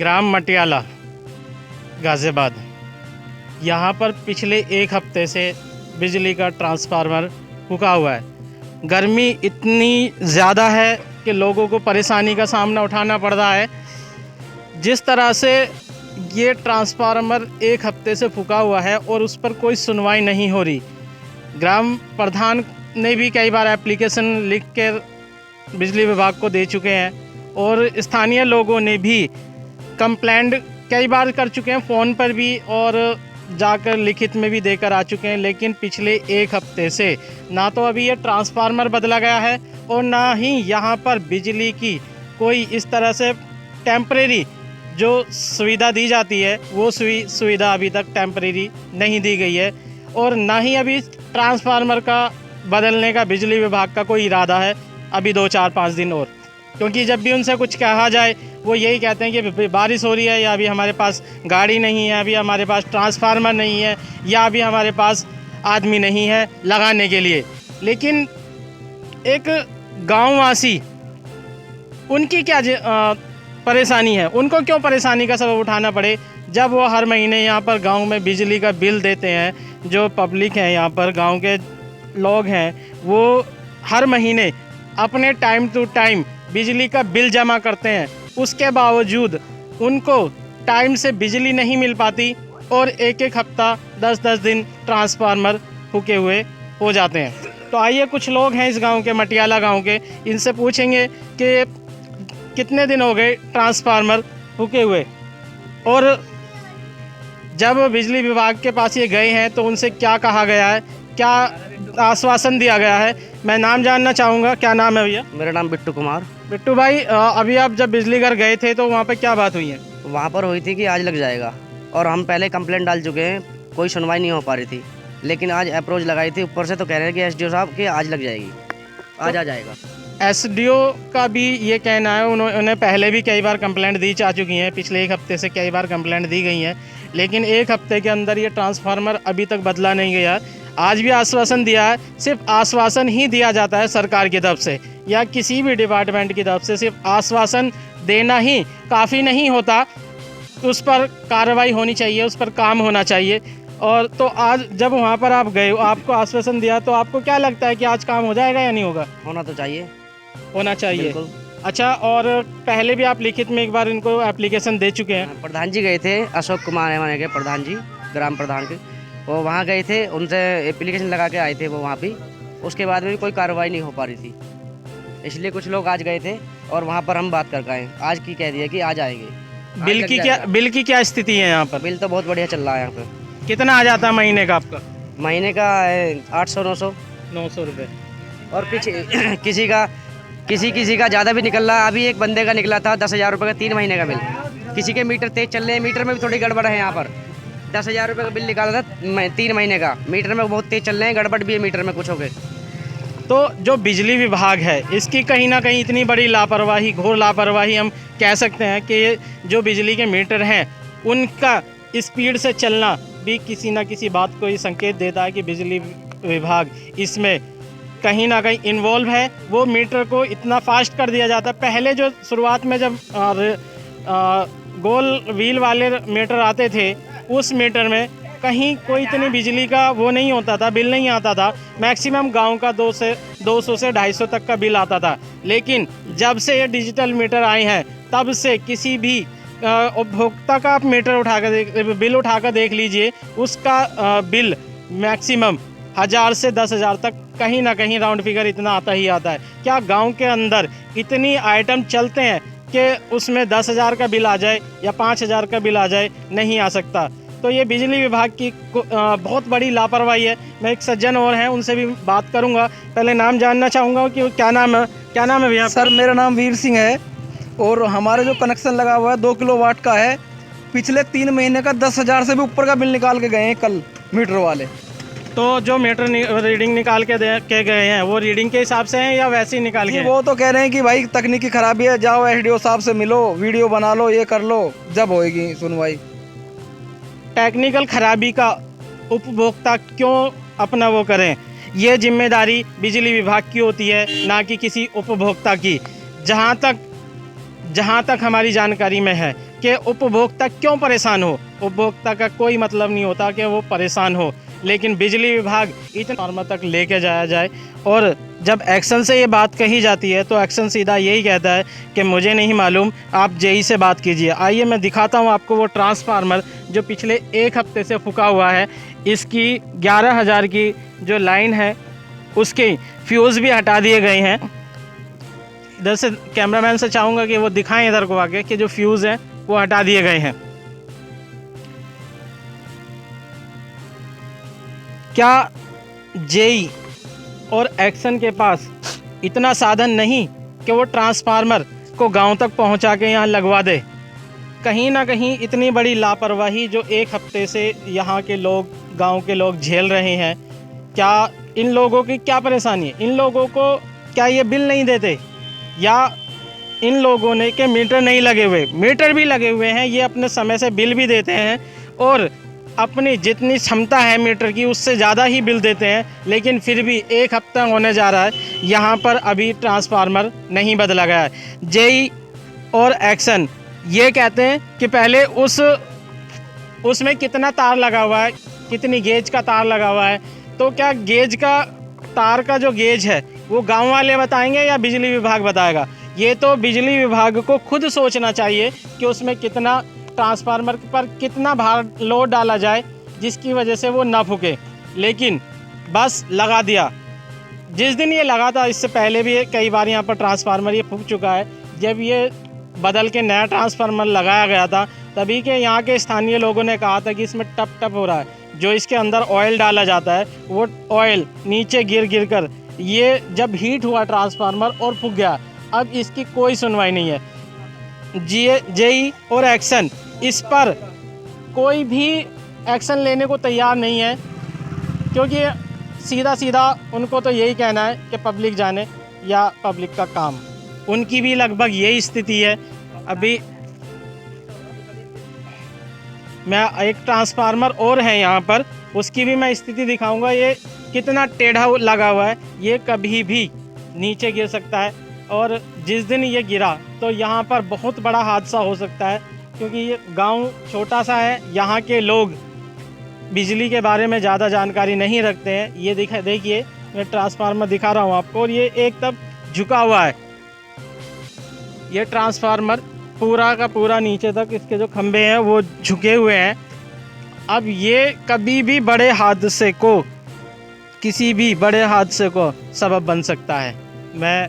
ग्राम मटियाला गाज़ियाबाद, यहाँ पर पिछले एक हफ्ते से बिजली का ट्रांसफार्मर फूका हुआ है। गर्मी इतनी ज़्यादा है कि लोगों को परेशानी का सामना उठाना पड़ रहा है। जिस तरह से ये ट्रांसफार्मर एक हफ्ते से फूका हुआ है और उस पर कोई सुनवाई नहीं हो रही। ग्राम प्रधान ने भी कई बार एप्लीकेशन लिख कर बिजली विभाग को दे चुके हैं और स्थानीय लोगों ने भी कंप्लेंट कई बार कर चुके हैं, फ़ोन पर भी और जाकर लिखित में भी देकर आ चुके हैं। लेकिन पिछले एक हफ्ते से ना तो अभी ये ट्रांसफार्मर बदला गया है और ना ही यहाँ पर बिजली की कोई इस तरह से टेम्परेरी जो सुविधा दी जाती है वो सुविधा अभी तक टेम्परेरी नहीं दी गई है और ना ही अभी ट्रांसफार्मर का बदलने का बिजली विभाग का कोई इरादा है अभी 2-4-5 दिन और। क्योंकि जब भी उनसे कुछ कहा जाए वो यही कहते हैं कि बारिश हो रही है या अभी हमारे पास गाड़ी नहीं है, अभी हमारे पास ट्रांसफार्मर नहीं है या अभी हमारे पास आदमी नहीं है लगाने के लिए। लेकिन एक गांववासी, उनकी क्या परेशानी है, उनको क्यों परेशानी का सबब उठाना पड़े जब वो हर महीने यहाँ पर गांव में बिजली का बिल देते हैं। जो पब्लिक है यहाँ पर, गांव के लोग हैं, वो हर महीने अपने टाइम टू टाइम बिजली का बिल जमा करते हैं, उसके बावजूद उनको टाइम से बिजली नहीं मिल पाती और एक एक हफ्ता 10-10 दिन ट्रांसफार्मर फूके हुए हो जाते हैं। तो आइए कुछ लोग हैं इस गांव के, मटियाला गांव के, इनसे पूछेंगे कि कितने दिन हो गए ट्रांसफार्मर फूके हुए और जब बिजली विभाग के पास ये गए हैं तो उनसे क्या कहा गया है, क्या आश्वासन दिया गया है। मैं नाम जानना चाहूँगा, क्या नाम है भैया? मेरा नाम बिट्टू कुमार। बिट्टू भाई, अभी आप जब बिजली घर गए थे तो वहाँ पे क्या बात हुई है? वहाँ पर हुई थी कि आज लग जाएगा और हम पहले कंप्लेंट डाल चुके हैं, कोई सुनवाई नहीं हो पा रही थी। लेकिन आज अप्रोच लगाई थी ऊपर से तो कह रहे हैं कि एसडीओ साहब कि आज लग जाएगी, आज आ जाएगा। एसडीओ का भी ये कहना है, उन्होंने पहले भी कई बार कंप्लेंट दी जा चुकी हैं, पिछले एक हफ्ते से कई बार कंप्लेंट दी गई हैं, लेकिन एक हफ्ते के अंदर ये ट्रांसफार्मर अभी तक बदला नहीं गया। आज भी आश्वासन दिया है, सिर्फ आश्वासन ही दिया जाता है सरकार की तरफ से या किसी भी डिपार्टमेंट की तरफ से। सिर्फ आश्वासन देना ही काफ़ी नहीं होता, उस पर कार्रवाई होनी चाहिए, उस पर काम होना चाहिए। और तो आज जब वहाँ पर आप गए, आपको आश्वासन दिया, तो आपको क्या लगता है कि आज काम हो जाएगा या नहीं होगा? होना तो चाहिए, होना चाहिए। बिल्कुल। अच्छा, और पहले भी आप लिखित में एक बार इनको एप्लीकेशन दे चुके हैं? प्रधान जी गए थे, अशोक कुमार है हमारे के प्रधान जी, ग्राम प्रधान के, वो वहाँ गए थे, उनसे एप्लीकेशन लगा के आए थे वो वहाँ भी। उसके बाद भी कोई कार्रवाई नहीं हो पा रही थी, इसलिए कुछ लोग आज गए थे और वहाँ पर हम बात कर गए, आज की कह दिया कि आज आएंगे। बिल की क्या स्थिति है यहाँ पर? बिल तो बहुत बढ़िया चल रहा है यहाँ पे। कितना आ जाता है महीने का आपका? महीने का 800-900 रुपये। और किसी का ज़्यादा भी निकल रहा है। अभी एक बंदे का निकला था 10,000 रुपये का 3 महीने का बिल। किसी के मीटर तेज चल रहे हैं, मीटर में भी थोड़ी गड़बड़ है यहाँ पर। 10,000 रुपये का बिल निकाला था 3 महीने का, मीटर में बहुत तेज चल रहे हैं, गड़बड़ भी है मीटर में कुछ हो गए। तो जो बिजली विभाग है इसकी कहीं ना कहीं इतनी बड़ी लापरवाही, घोर लापरवाही हम कह सकते हैं कि जो बिजली के मीटर हैं उनका स्पीड से चलना भी किसी ना किसी बात को ये संकेत देता है कि बिजली विभाग इसमें कहीं ना कहीं इन्वॉल्व है। वो मीटर को इतना फास्ट कर दिया जाता है। पहले जो शुरुआत में जब गोल व्हील वाले मीटर आते थे, उस मीटर में कहीं कोई इतनी बिजली का वो नहीं होता था, बिल नहीं आता था। मैक्सिमम गांव का 200 से 250 तक का बिल आता था। लेकिन जब से ये डिजिटल मीटर आए हैं तब से किसी भी उपभोक्ता का आप मीटर बिल उठाकर देख लीजिए, उसका बिल मैक्सिमम 1000 से 10,000 तक कहीं ना कहीं राउंड फिगर इतना आता ही आता है। क्या गांव के अंदर इतनी आइटम चलते हैं कि उसमें 10,000 का बिल आ जाए या 5,000 का बिल आ जाए? नहीं आ सकता। तो ये बिजली विभाग की बहुत बड़ी लापरवाही है। मैं एक सज्जन और हैं, उनसे भी बात करूंगा। पहले नाम जानना चाहूँगा कि क्या नाम है भैया? सर, मेरा नाम वीर सिंह है और हमारे जो कनेक्शन लगा हुआ है 2 किलोवाट का है। पिछले 3 महीने का 10,000 से भी ऊपर का बिल निकाल के गए हैं कल मीटर वाले। तो जो मीटर रीडिंग निकाल के गए हैं वो रीडिंग के हिसाब से हैं या वैसे ही निकाल के? वो तो कह रहे हैं कि भाई तकनीकी खराबी है, जाओ एसडीओ साहब से मिलो, वीडियो बना लो, ये कर लो, जब होएगी सुनवाई। टेक्निकल खराबी का उपभोक्ता क्यों अपना वो करें? ये जिम्मेदारी बिजली विभाग की होती है, ना कि किसी उपभोक्ता की। जहाँ तक हमारी जानकारी में है कि उपभोक्ता क्यों परेशान हो। उपभोक्ता का कोई मतलब नहीं होता कि वो परेशान हो, लेकिन बिजली विभाग इतने नॉर्मल तक लेके जाया जाए। और जब एक्शन से ये बात कही जाती है तो एक्शन सीधा यही कहता है कि मुझे नहीं मालूम, आप जेई से बात कीजिए। आइए मैं दिखाता हूँ आपको वो ट्रांसफार्मर जो पिछले 1 हफ्ते से फूका हुआ है। इसकी 11,000 की जो लाइन है उसके फ्यूज़ भी हटा दिए गए हैं। इधर से कैमरामैन से चाहूँगा कि वो दिखाएं इधर को आके कि जो फ्यूज़ हैं वो हटा दिए गए हैं। क्या जेई और एक्शन के पास इतना साधन नहीं कि वो ट्रांसफार्मर को गांव तक पहुंचा के यहाँ लगवा दे? कहीं ना कहीं इतनी बड़ी लापरवाही जो 1 हफ्ते से यहाँ के लोग, गांव के लोग झेल रहे हैं, क्या इन लोगों की क्या परेशानी है? इन लोगों को क्या ये बिल नहीं देते, या इन लोगों ने के मीटर नहीं लगे हुए? मीटर भी लगे हुए हैं, ये अपने समय से बिल भी देते हैं और अपनी जितनी क्षमता है मीटर की उससे ज़्यादा ही बिल देते हैं, लेकिन फिर भी 1 हफ्ता होने जा रहा है, यहाँ पर अभी ट्रांसफार्मर नहीं बदला गया है। जेई और एक्शन ये कहते हैं कि पहले उसमें कितना तार लगा हुआ है, कितनी गेज का तार लगा हुआ है। तो क्या गेज का तार का जो गेज है वो गांव वाले बताएंगे या बिजली विभाग बताएगा? ये तो बिजली विभाग को खुद सोचना चाहिए कि उसमें कितना ट्रांसफार्मर पर कितना भार लोड डाला जाए जिसकी वजह से वो ना फूके, लेकिन बस लगा दिया। जिस दिन ये लगा था, इससे पहले भी कई बार यहाँ पर ट्रांसफार्मर ये फूक चुका है। जब ये बदल के नया ट्रांसफार्मर लगाया गया था तभी के यहाँ के स्थानीय लोगों ने कहा था कि इसमें टप टप हो रहा है। जो इसके अंदर ऑयल डाला जाता है वो ऑयल नीचे गिर कर ये जब हीट हुआ ट्रांसफार्मर और फूक गया। अब इसकी कोई सुनवाई नहीं है। जेई और एक्शन इस पर कोई भी एक्शन लेने को तैयार नहीं है, क्योंकि सीधा उनको तो यही कहना है कि पब्लिक जाने या पब्लिक का काम। उनकी भी लगभग यही स्थिति है। अभी मैं एक ट्रांसफार्मर और है यहाँ पर, उसकी भी मैं स्थिति दिखाऊंगा। ये कितना टेढ़ा लगा हुआ है, ये कभी भी नीचे गिर सकता है और जिस दिन ये गिरा तो यहाँ पर बहुत बड़ा हादसा हो सकता है, क्योंकि ये गांव छोटा सा है। यहाँ के लोग बिजली के बारे में ज़्यादा जानकारी नहीं रखते हैं। ये देखिए मैं ट्रांसफार्मर दिखा रहा हूँ आपको, और ये एक तरफ झुका हुआ है। ये ट्रांसफार्मर पूरा का पूरा नीचे तक इसके जो खंभे हैं वो झुके हुए हैं। अब ये कभी भी बड़े हादसे को, किसी भी बड़े हादसे को सबब बन सकता है। मैं